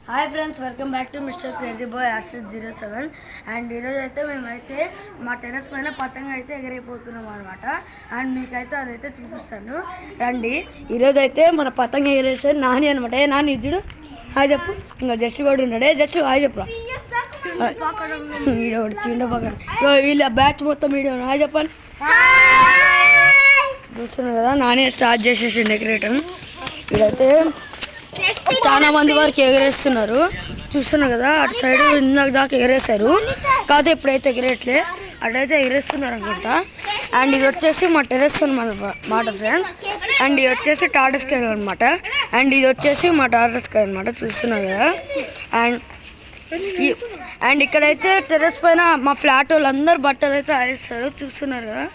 Hi friends, welcome back to mister crazy boy Ashish07. And ఈరోజు అయితే మేమైతే మా టెర్రస్ పైన పతంగ అయితే ఎగిరైపోతున్నాం అనమాట. అండ్ మీకైతే అదైతే చూపిస్తాను రండి. ఈరోజు అయితే మన పతంగ ఎగిరేసే నాని అనమాట. నాని ఇచ్చుడు హాయ్ చెప్పు. ఇంకా జస్ట్ కూడా ఉన్నాడే, జస్ట్ హాయ్ చెప్పు. వీడియో చిన్న పక్కన వీళ్ళ బ్యాచ్ మొత్తం వీడియో హాయ్ చెప్పండి. చూస్తున్నారు కదా, నాని స్టార్ట్ చేసేసి డెకరేటర్. వీడైతే చాలా మంది వరకు ఎగరేస్తున్నారు, చూస్తున్నారు కదా. అటు సైడ్ ఇందాక దాకా ఎగరేస్తారు, కాకపోతే ఇప్పుడైతే ఎగరేట్లే, అటైతే ఎగరేస్తున్నారు అనుకుంటా. అండ్ ఇది వచ్చేసి మా టెర్రస్ అనమాట ఫ్రెండ్స్. అండ్ ఇది వచ్చేసి టాటా స్కై అనమాట. అండ్ ఇది వచ్చేసి మా టాటా స్కై అనమాట, చూస్తున్నారు కదా. అండ్ ఇక్కడైతే టెర్రస్ పైన మా ఫ్లాట్ వాళ్ళందరూ బట్టలు అయితే ఆరేస్తారు, చూస్తున్నారు కదా.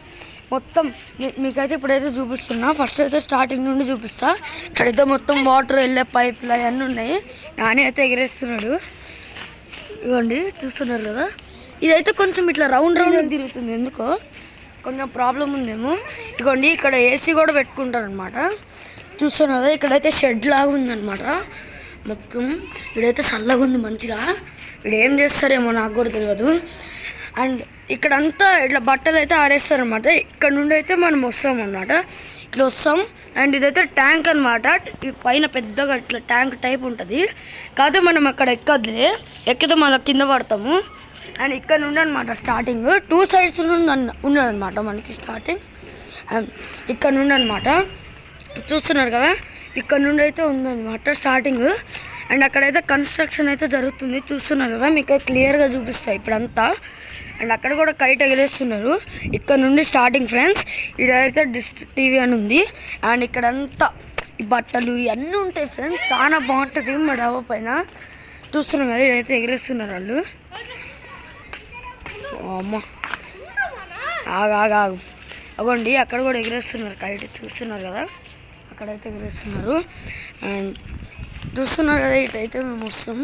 మొత్తం మీకైతే ఇప్పుడైతే చూపిస్తున్నా. ఫస్ట్ అయితే స్టార్టింగ్ నుండి చూపిస్తా. ఇక్కడైతే మొత్తం వాటర్ వెళ్ళే పైపులు అవన్నీ ఉన్నాయి. నాని అయితే ఎగరేస్తున్నాడు, ఇవ్వండి చూస్తున్నారు కదా. ఇదైతే కొంచెం ఇట్లా రౌండ్ తిరుగుతుంది, ఎందుకో కొంచెం ప్రాబ్లం ఉందేమో. ఇదిగోండి ఇక్కడ ఏసీ కూడా పెట్టుకుంటారు అనమాట, చూస్తున్నారు కదా. ఇక్కడైతే షెడ్ లాగా ఉందన్నమాట మొత్తం. ఇక్కడైతే చల్లగా ఉంది మంచిగా. ఇక్కడ ఏం చేస్తారేమో నాకు కూడా తెలియదు. అండ్ ఇక్కడంతా ఇట్లా బట్టలు అయితే ఆరేస్తారనమాట. ఇక్కడ నుండి అయితే మనం వస్తాం అన్నమాట, ఇట్లా వస్తాం. అండ్ ఇదైతే ట్యాంక్ అనమాట. పైన పెద్దగా ఇట్లా ట్యాంక్ టైప్ ఉంటుంది, కాకపోతే మనం అక్కడ ఎక్కదులే, ఎక్కితే మళ్ళీ కింద పడతాము. అండ్ ఇక్కడ నుండి అనమాట స్టార్టింగ్, 2 sides ఉన్నదన్నమాట మనకి స్టార్టింగ్. అండ్ ఇక్కడ నుండి అనమాట, చూస్తున్నారు కదా. ఇక్కడ నుండి అయితే ఉందన్నమాట స్టార్టింగ్. అండ్ అక్కడైతే కన్స్ట్రక్షన్ అయితే జరుగుతుంది, చూస్తున్నారు కదా. మీకు క్లియర్గా చూపిస్తాయి ఇప్పుడంతా. అండ్ అక్కడ కూడా కైట్ ఎగరేస్తున్నారు. ఇక్కడ నుండి స్టార్టింగ్ ఫ్రెండ్స్. ఇదైతే డిస్ట్రిక్ట్ టీవీ అని ఉంది. అండ్ ఇక్కడంతా ఈ బట్టలు ఇవన్నీ ఉంటాయి ఫ్రెండ్స్, చాలా బాగుంటుంది మా డాబా పైన. చూస్తున్నాం కదా, ఇదైతే ఎగరేస్తున్నారు వాళ్ళు. అమ్మ ఆగు అవ్వండి, అక్కడ కూడా ఎగరేస్తున్నారు కైట్, చూస్తున్నారు కదా. అక్కడైతే ఎగరేస్తున్నారు. అండ్ చూస్తున్నారు కదా, ఇటైతే మేము వస్తాం.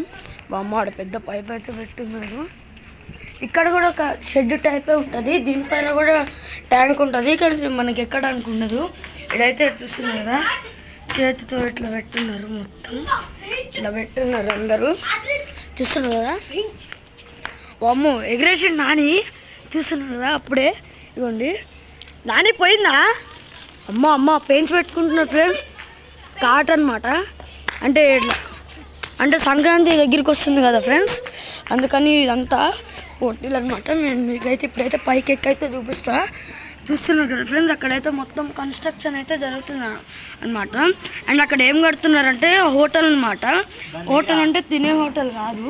బామ్మ ఆడ పెద్ద పైప్ అయితే పెట్టున్నారు. ఇక్కడ కూడా ఒక షెడ్ టైపే ఉంటుంది, దీనిపైన కూడా ట్యాంక్ ఉంటుంది, కానీ మనకి ఎక్కడానికి ఉండదు. ఇదైతే చూస్తున్నారు కదా, చేతితో ఇట్లా పెట్టున్నారు, మొత్తం ఇట్లా పెట్టున్నారు అందరూ, చూస్తున్నారు కదా. అమ్మో ఎగరేసి నాని, చూస్తున్నారు కదా. అప్పుడే ఇవ్వండి నాని పోయిందా. అమ్మ పెయింట్స్ పెట్టుకుంటున్నారు ఫ్రెండ్స్, కాట్ అనమాట. అంటే సంక్రాంతి దగ్గరికి వస్తుంది కదా ఫ్రెండ్స్, అందుకని ఇదంతా పోటీలు అనమాట. నేను మీకైతే ఇప్పుడైతే పైకి ఎక్కైతే చూపిస్తా, చూస్తున్నారు కదా ఫ్రెండ్స్. అక్కడైతే మొత్తం కన్స్ట్రక్షన్ అయితే జరుగుతుంది అనమాట. అండ్ అక్కడ ఏం కడుతున్నారంటే హోటల్ అనమాట. హోటల్ అంటే తినే హోటల్ కాదు,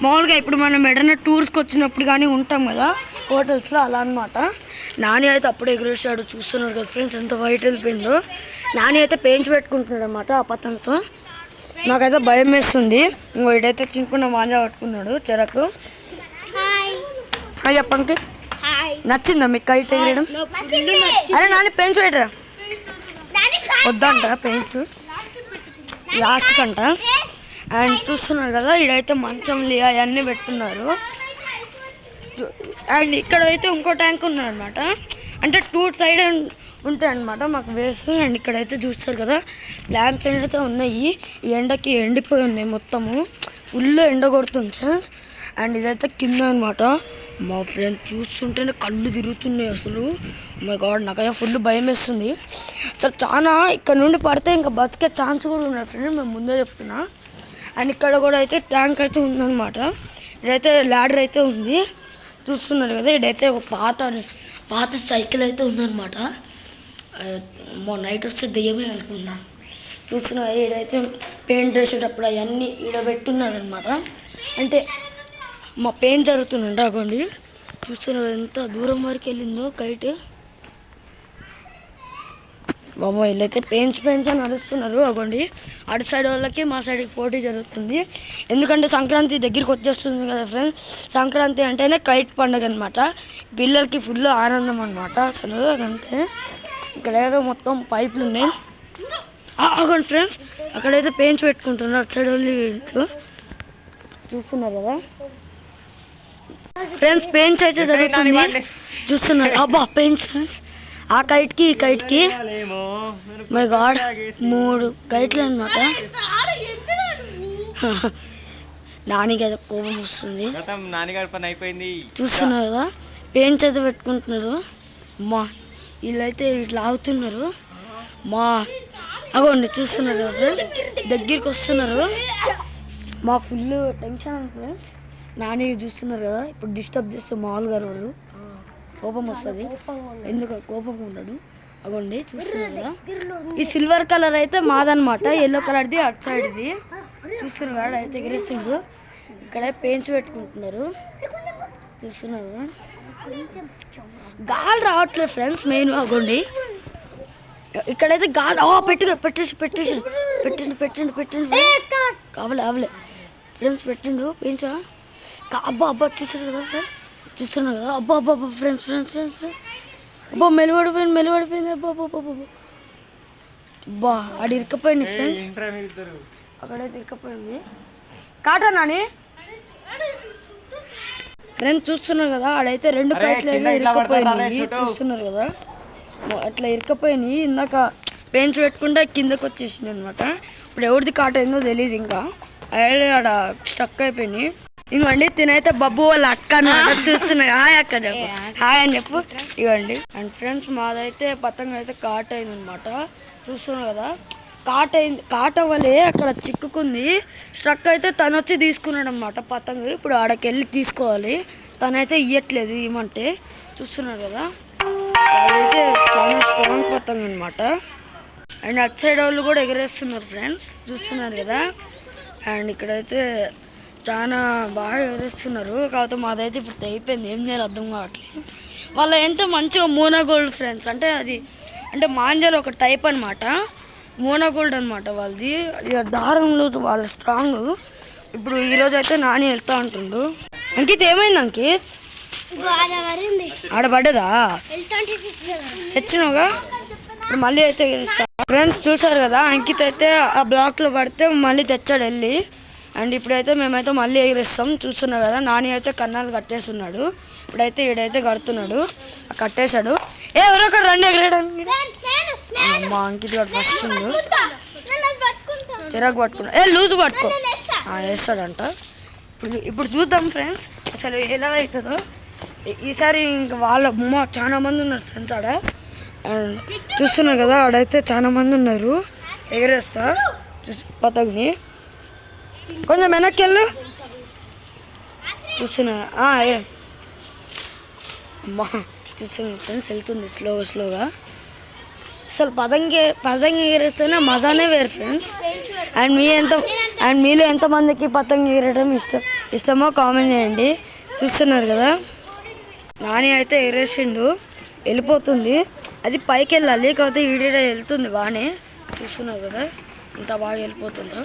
మామూలుగా ఇప్పుడు మనం ఎడైనా టూర్స్కి వచ్చినప్పుడు కానీ ఉంటాం కదా హోటల్స్లో, అలా అనమాట. నాని అయితే అప్పుడే ఎగురేసాడు, చూస్తున్నారు కదా ఫ్రెండ్స్ ఎంత వైట్ వెళ్ళిపోయిందో. నాని అయితే పెయింట్స్ పెట్టుకుంటున్నాడు అనమాట ఆ పతంతో. నాకైతే భయం వేస్తుంది. ఇంకో ఇడైతే చింకున్న మాంజా పట్టుకున్నాడు చెరకు. చెప్పండి, నచ్చిందా మీకు కైట్ ఎగరేయడం? అరే నాని పెయింట్స్ పెట్టరా, వద్దంట పెయింట్స్ లాస్ట్ కంట. అండ్ చూస్తున్నారు కదా, ఇడైతే మంచం అవన్నీ పెట్టున్నారు. అండ్ ఇక్కడ అయితే ఇంకో ట్యాంక్ ఉన్నదన్నమాట, అంటే 2 sides ఉంటాయి అన్నమాట మాకు వేస్ట్. అండ్ ఇక్కడైతే చూస్తారు కదా, ప్లాంట్స్ అయితే ఉన్నాయి, ఈ ఎండకి ఎండిపోయి ఉన్నాయి మొత్తము, ఫుల్ ఎండ కొడుతుంది ఫ్రెండ్స్. అండ్ ఇదైతే కింద అనమాట. మా ఫ్రెండ్స్ చూస్తుంటేనే కళ్ళు తిరుగుతున్నాయి అసలు. మై గాడ్, నాకైతే ఫుల్ భయం వేస్తుంది అసలు. చాలా ఇక్కడ నుండి పడితే ఇంకా బతికే ఛాన్స్ కూడా ఉన్నాయి ఫ్రెండ్స్, మేము ముందే చెప్తున్నా. అండ్ ఇక్కడ కూడా అయితే ట్యాంక్ అయితే ఉందన్నమాట. ఇదైతే ల్యాడర్ అయితే ఉంది, చూస్తున్నారు కదా. ఇదైతే ఒక పాత సైకిల్ అయితే ఉందన్నమాట. నైట్ వస్తే దెయ్యమే అనుకున్నా. చూస్తున్నారు ఈడైతే పెయింట్ వేసేటప్పుడు అవన్నీ ఈడ పెట్టున్నాడు అనమాట. అంటే మా పెయింట్ జరుగుతుందంట. అవ్వండి చూస్తున్నారు ఎంత దూరం వరకు వెళ్ళిందో కైట్. బాబా వీళ్ళైతే పెయింట్స్ అని నడుస్తున్నారు. అవ్వండి అటు సైడ్ వాళ్ళకి మా సైడ్కి పోటీ జరుగుతుంది, ఎందుకంటే సంక్రాంతి దగ్గరికి వచ్చేస్తుంది కదా ఫ్రెండ్స్. సంక్రాంతి అంటేనే కైట్ పండుగ అనమాట, పిల్లలకి ఫుల్ ఆనందం అనమాట అసలు. అదంతే ఇక్కడ ఏదో మొత్తం పైపులు ఉన్నాయి. అవ్వండి ఫ్రెండ్స్, అక్కడైతే పెయింట్స్ పెట్టుకుంటున్నారు అటు సైడ్ వాళ్ళు, చూస్తున్నారు కదా ఫ్రెండ్స్. పెయింట్స్ అయితే జరుగుతుంది, చూస్తున్నారు. అబ్బా పెయింట్స్ ఫ్రెండ్స్, ఆ కైట్కి ఈ కైట్కి మై గాడ్ 3 కైట్లు అనమాట. నానికి అయితే కోపం వస్తుంది. నాన్నగారి పని అయిపోయింది. చూస్తున్నారు కదా పెయింట్స్ అయితే పెట్టుకుంటున్నారు. మా వీళ్ళైతే ఇట్లా ఆగుతున్నారు. మా అగోండి చూస్తున్నారు కదా ఫ్రెండ్స్, దగ్గరికి వస్తున్నారు. మా ఫుల్ టెన్షన్ ఉంటుంది. నాని చూస్తున్నారు కదా, ఇప్పుడు డిస్టర్బ్ చేస్తే మామూలుగా వాళ్ళు కోపం వస్తుంది. ఎందుకు కోపం ఉండడు. అగోండి చూస్తున్నారు కదా, ఈ సిల్వర్ కలర్ అయితే మాదనమాట, ఎల్లో కలర్ది అటు సైడ్ది. చూస్తున్నారు కదా అయితే ఎగిరిస్తుండ్రు. ఇక్కడ పెయింట్స్ పెట్టుకుంటున్నారు. చూస్తున్నారు కదా, గాలి రావట్లేదు ఫ్రెండ్స్ మెయిన్. అగోండి ఇక్కడైతే గాలి పెట్టండి కావలే ఫ్రెండ్స్, పెట్టిండు పెంచా. అబ్బా చూసారు కదా ఫ్రెండ్స్, చూస్తున్నారు కదా. అబ్బా ఫ్రెండ్స్ అబ్బా మెలిపడిపోయింది. అబ్బా అది ఇరకపోయింది ఫ్రెండ్స్, అక్కడైతే ఇరకపోయింది. కాటా నాని ఫ్రెండ్స్ చూస్తున్నారు కదా, ఆడైతే 2 కైట్లు ఇరకపోయినాయి. చూస్తున్నారు కదా అట్లా ఇరకపోయినాయి. ఇందాక పెయింట్స్ పెట్టుకుంటే కిందకు వచ్చేసింది అనమాట. ఇప్పుడు ఎవరిది కాట ఏందో తెలియదు. ఇంకా ఆడ స్టక్ అయిపోయినాయి. ఇంకోండి తినైతే బబ్బు వాళ్ళ అక్క అనమాట. చూస్తున్నా హాయ్ అక్క చెప్పు, హాయ్ అని చెప్పు. ఇవ్వండి. అండ్ ఫ్రెండ్స్ మాదైతే పతంగ అయితే కాట అయింది అనమాట. చూస్తున్నారు కదా కాట వల్లే అక్కడ చిక్కుకుంది. స్ట్రక్ అయితే తను వచ్చి తీసుకున్నాడు అనమాట పతంగ. ఇప్పుడు ఆడకి వెళ్ళి తీసుకోవాలి. తనైతే ఇవ్వట్లేదు ఏమంటే. చూస్తున్నారు కదా అదైతే చాలా స్ట్రాంగ్ పతంగ అనమాట. అండ్ అటు సైడ్ వాళ్ళు కూడా ఎగరేస్తున్నారు ఫ్రెండ్స్, చూస్తున్నారు కదా. అండ్ ఇక్కడైతే చాలా బాగా ఎగరేస్తున్నారు. కాకపోతే మాదైతే ఇప్పుడు తెగిపోయింది, ఏం చేయాలి అర్థం కావట్లేదు. వాళ్ళ ఎంత మంచిగా మోనోగోల్డ్ ఫ్రెండ్స్, అంటే అది అంటే మాంజాలు ఒక టైప్ అనమాట, మోనోగోల్డ్ అనమాట వాళ్ళది. దారంలో వాళ్ళ స్ట్రాంగ్. ఇప్పుడు ఈరోజు అయితే నాని వెళ్తా ఉంటుండు. అంకిత్ ఏమైంది అంకిత్? ఆడబడ్డదా? తెచ్చినావుగా, ఇప్పుడు మళ్ళీ అయితే ఫ్రెండ్స్ చూసారు కదా. అంకిత్ అయితే ఆ బ్లాక్లో పడితే మళ్ళీ తెచ్చాడు వెళ్ళి. అండ్ ఇప్పుడైతే మేమైతే మళ్ళీ ఎగిరిస్తాం. చూస్తున్నారు కదా నాని అయితే కన్నాలు కట్టేస్తున్నాడు. ఇప్పుడైతే ఈడైతే కడుతున్నాడు, కట్టేశాడు. ఎవరొకరు రండి ఎగరేయడానికి. మా అంకిత్ గారు ఫస్ట్ ఉండు, చిరాకు పట్టుకున్నా. లూజు పట్టుకో వేస్తాడంట. ఇప్పుడు చూద్దాం ఫ్రెండ్స్ అసలు ఎలా అవుతుందో ఈసారి. ఇంకా వాళ్ళ చాలా మంది ఉన్నారు ఫ్రెండ్స్ ఆడ. అండ్ చూస్తున్నారు కదా ఆడైతే చాలా మంది ఉన్నారు. ఎగరేస్తా పతంగిని. కొంచెం వెనక్కి వెళ్ళు. చూస్తున్నా అమ్మా చూస్తున్నా ఫ్రెండ్స్, వెళ్తుంది స్లోగా. అసలు పతంగి ఎగరేస్తేనే మజానే వేరు ఫ్రెండ్స్. అండ్ మీలో ఎంతమందికి పతంగి ఎగరడం ఇష్టమో కామెంట్ చేయండి. చూస్తున్నారు కదా నాని అయితే ఎగరేసిండు, వెళ్ళిపోతుంది. అది పైకి వెళ్ళాలి, కాకపోతే ఈడీడ వెళ్తుంది బాగానే. చూస్తున్నారు కదా ఇంత బాగా వెళ్ళిపోతుందో.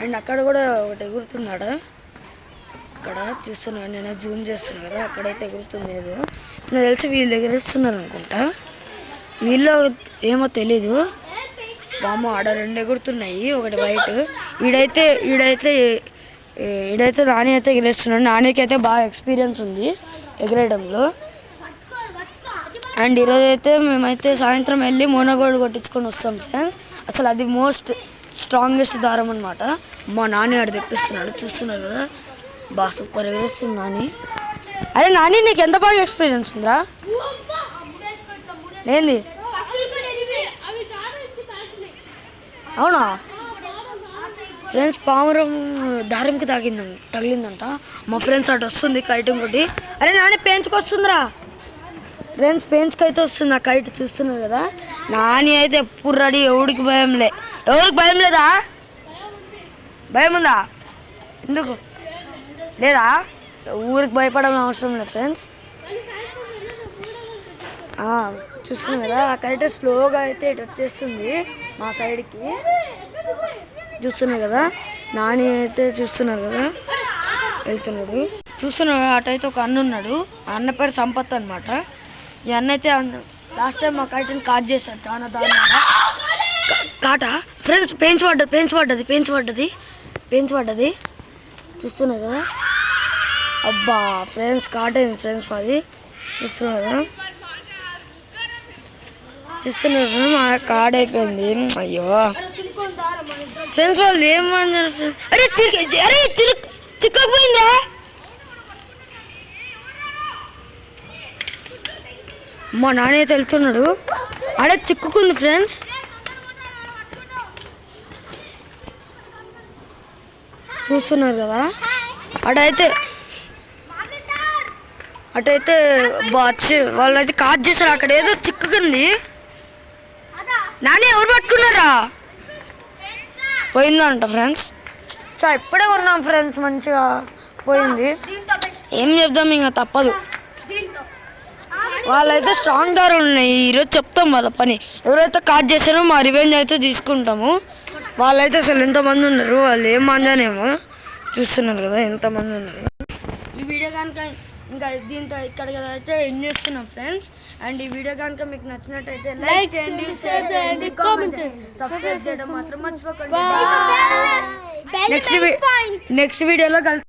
అండ్ అక్కడ కూడా ఒకటి ఎగురుతున్నాడు. అక్కడ చూస్తున్నాడు, నేను జూమ్ చేస్తున్నాను కదా, అక్కడైతే ఎగురుతుంది. ఏదో నాకు తెలిసి వీళ్ళు ఎగరేస్తున్నారు అనుకుంటా, వీళ్ళు ఏమో తెలీదు. బామ్మ ఆడ 2 ఎగురుతున్నాయి, ఒకటి వైట్. ఈడైతే నాని అయితే ఎగరేస్తున్నాడు. నానికి అయితే బాగా ఎక్స్పీరియన్స్ ఉంది ఎగరేయడంలో. అండ్ ఈరోజు అయితే మేమైతే సాయంత్రం వెళ్ళి మోనోగోల్డ్ కొట్టించుకొని వస్తాం ఫ్రెండ్స్. అసలు అది మోస్ట్ స్ట్రాంగెస్ట్ దారం అనమాట. మా నాని ఆడ తెప్పిస్తున్నాడు. చూస్తున్నారు కదా బాగా సూపర్ ఎగరేస్తుంది నాని. అరే నాని నీకు ఎంత బాగా ఎక్స్పీరియన్స్ ఉందిరా? ఏంది అవునా ఫ్రెండ్స్? పావురం దారంకి తగిలిందంట. మా ఫ్రెండ్స్ అటు వస్తుంది కైట్ ఇంకోటి. అరే నాని పెంచుకొస్తుందిరా ఫ్రెండ్స్, పెంచుకు అయితే వస్తుంది ఆ కైట్. చూస్తున్నారు కదా నాని అయితే ఎప్పుడు రెడీ. ఎవరికి భయం లేదా? భయం ఉందా? ఎందుకు లేదా? ఊరికి భయపడాలని అవసరం లేదు ఫ్రెండ్స్. చూస్తున్నాం కదా ఆ కైట్ స్లోగా అయితే ఇటు వచ్చేస్తుంది మా సైడ్కి. చూస్తున్నారు కదా నాని అయితే చూస్తున్నారు కదా వెళ్తున్నాడు. చూస్తున్నారు అటైతే ఒక అన్న ఉన్నాడు. ఆ అన్న పేరు సంపత్ అనమాట. ఈ అన్న అయితే లాస్ట్ టైం మా కైట్ని కాట్ చేశాడు చాలా దారుణంగా. కాటా ఫ్రెండ్స్, పెంచ్ పడ్డది. చూస్తున్నారు కదా అబ్బా ఫ్రెండ్స్, కాట్ అయింది ఫ్రెండ్స్ మాది. చూస్తున్నారు కదా మా కాడ్ అయిపోయింది. అయ్యో ఫ్రెండ్స్ వాళ్ళు ఏమన్నారు ఫ్రెండ్స్? అరే చిక్కకపోయిందా? మా నాన్న అయితే వెళ్తున్నాడు. అడే చిక్కుకుంది ఫ్రెండ్స్. చూస్తున్నారు కదా, అటైతే వాళ్ళైతే కాట్ చేశారు. అక్కడ ఏదో చిక్కుకుంది. నాని ఎవరు పట్టుకున్నారా? పోయిందంట ఫ్రెండ్స్. ఇప్పుడే కొన్నాం ఫ్రెండ్స్, మంచిగా పోయింది. ఏం చెప్దాం, ఇంకా తప్పదు. వాళ్ళైతే స్ట్రాంగ్ దారు ఉన్నాయి. ఈరోజు చెప్తాం వాళ్ళ పని. ఎవరైతే కాట్ చేశారో మా రివెంజ్ అయితే తీసుకుంటాము. వాళ్ళైతే అసలు ఎంతమంది ఉన్నారు, వాళ్ళు ఏం మందానేమో చూస్తున్నారు కదా ఎంతమంది ఉన్నారు. ఈ వీడియో కనుక ఇంకా దీంతో ఇక్కడికి అయితే ఎండ్ చేస్తున్నాం ఫ్రెండ్స్. అండ్ ఈ వీడియో కనుక మీకు నచ్చినట్టయితే లైక్ చేయండి, షేర్ చేయండి, కామెంట్ చేయండి, సబ్స్క్రైబ్ చేయడం మాత్రం మర్చిపోకండి. నెక్స్ట్ వీడియోలో కలిసి